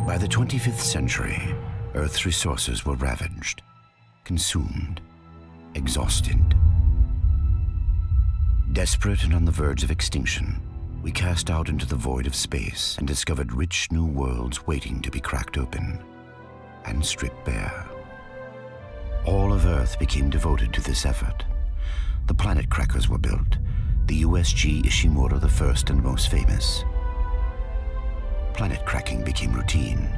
By the 25th century, Earth's resources were ravaged, consumed, exhausted. Desperate and on the verge of extinction, we cast out into the void of space and discovered rich new worlds waiting to be cracked open and stripped bare. All of Earth became devoted to this effort. The planet crackers were built, the USG Ishimura the first and most famous. Planet cracking became routine.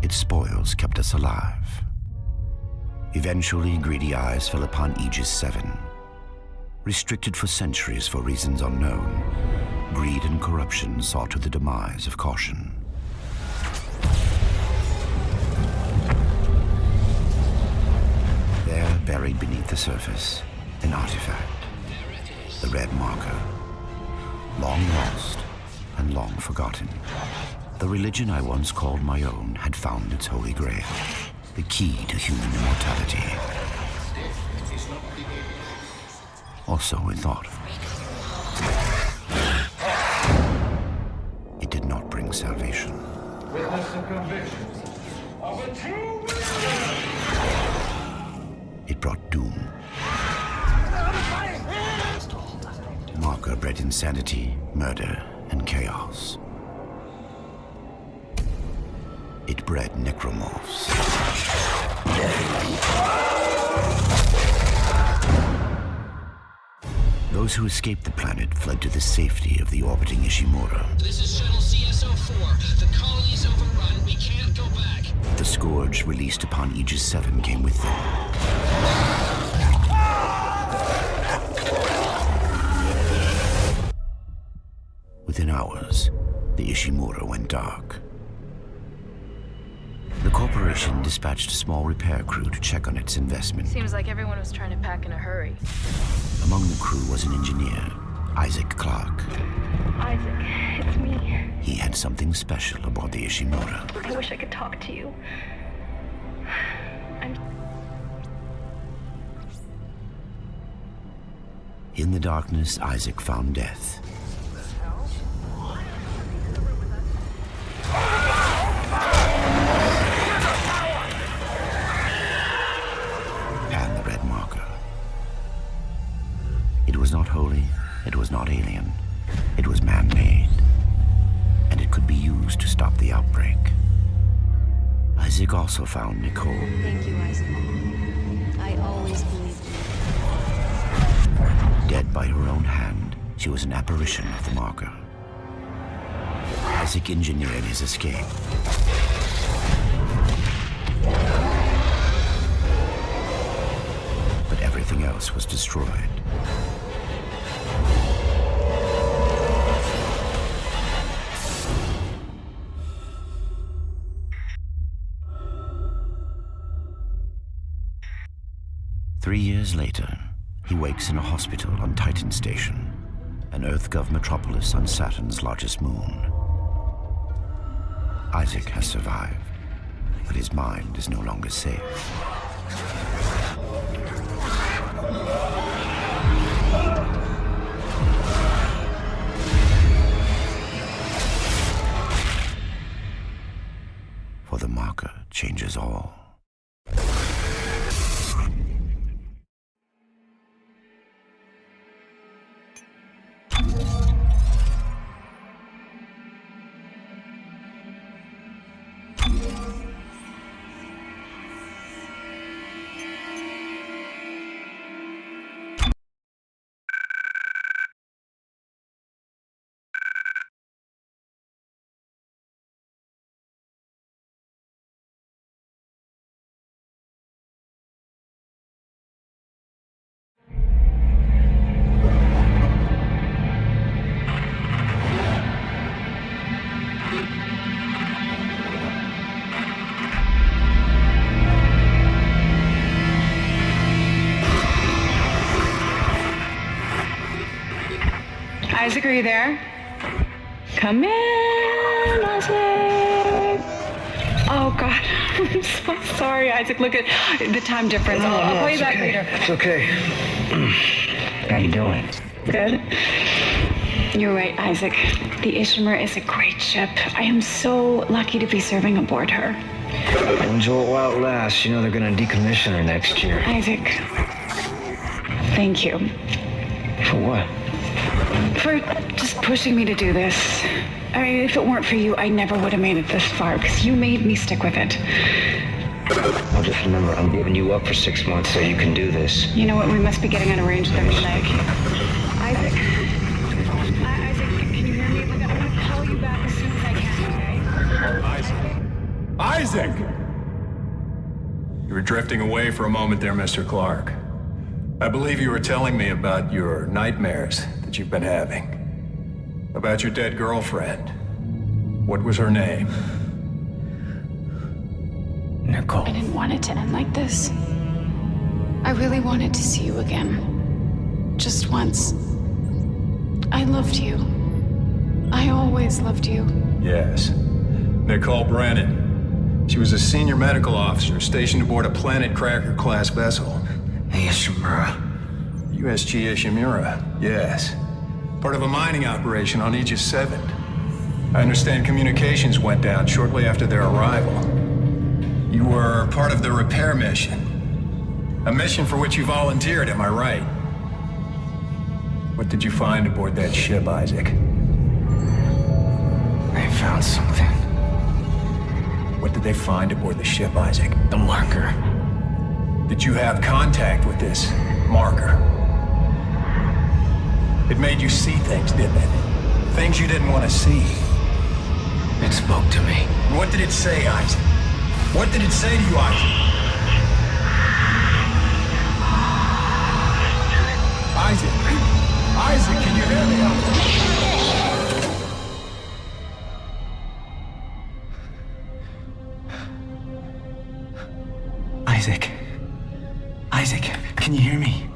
Its spoils kept us alive. Eventually, greedy eyes fell upon Aegis 7. Restricted for centuries for reasons unknown, greed and corruption saw to the demise of caution. There, buried beneath the surface, an artifact, the red marker, long lost and long forgotten. The religion I once called my own had found its holy grail, the key to human immortality. Or so we thought. It did not bring salvation. Witness the convictions of a true It brought doom. Marker bred insanity, murder, and chaos. It bred necromorphs. Those who escaped the planet fled to the safety of the orbiting Ishimura. This is Shuttle CSO-4. The colony's overrun. We can't go back. The scourge released upon Aegis 7 came with them. Within hours, the Ishimura went dark. The corporation dispatched a small repair crew to check on its investment. Seems like everyone was trying to pack in a hurry. Among the crew was an engineer, Isaac Clarke. Isaac, it's me. He had something special aboard the Ishimura. I wish I could talk to you. In the darkness, Isaac found death. And the red marker. It was not holy, it was not alien, it was man-made, and it could be used to stop the outbreak. Isaac also also found Nicole. Thank you, Isaac. I always believed in you. Dead by her own hand, she was an apparition of the marker. Isaac engineered his escape. But everything else was destroyed. Three years later, he wakes in a hospital on Titan Station, an EarthGov metropolis on Saturn's largest moon. Isaac has survived, but his mind is no longer safe. For the marker changes all. Isaac, are you there? Come in, Isaac. Oh, God. I'm so sorry, Isaac. Look at the time difference. I'll call you back later. It's okay. How you doing? Good. You're right, Isaac. The Ishimar is a great ship. I am so lucky to be serving aboard her. Enjoy it while it lasts. You know they're gonna decommission her next year. Isaac, thank you For what? for just pushing me to do this. I mean, if it weren't for you, I never would have made it this far, because you made me stick with it. Well, just remember, I'm giving you up for 6 months so you can do this. You know what? We must be getting out of range there, Isaac. Isaac, can you hear me? I'm gonna call you back as soon as I can, okay? Isaac! You were drifting away for a moment there, Mr. Clark. I believe you were telling me about your nightmares that you've been having. About your dead girlfriend. What was her name? Nicole. I didn't want it to end like this. I really wanted to see you again. Just once. I loved you. I always loved you. Yes. Nicole Brennan. She was a senior medical officer stationed aboard a Planet Cracker-class vessel. Hey, Ishimura. USG Ishimura, yes. Part of a mining operation on Aegis 7. I understand communications went down shortly after their arrival. You were part of the repair mission. A mission for which you volunteered, am I right? What did you find aboard that ship, Isaac? They found something. What did they find aboard the ship, Isaac? The marker. Did you have contact with this marker? It made you see things, didn't it? Things you didn't want to see. It spoke to me. What did it say, Isaac? What did it say to you, Isaac? Isaac! Isaac, can you hear me? Isaac. Isaac, can you hear me?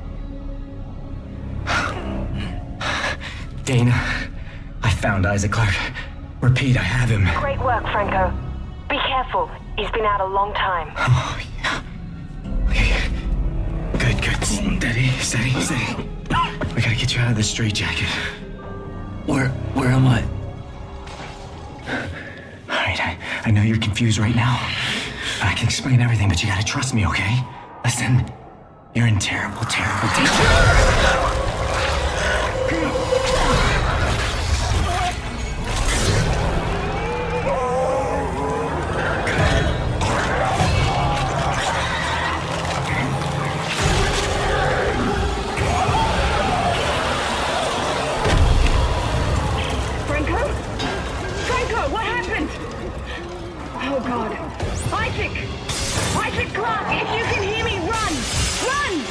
Dana, I found Isaac Clark. Repeat, I have him. Great work, Franco. Be careful. He's been out a long time. Oh, yeah. Okay. Good. Steady. We gotta get you out of this straitjacket. Where am I? All right, I know you're confused right now. I can explain everything, but you gotta trust me, okay? Listen, you're in terrible danger.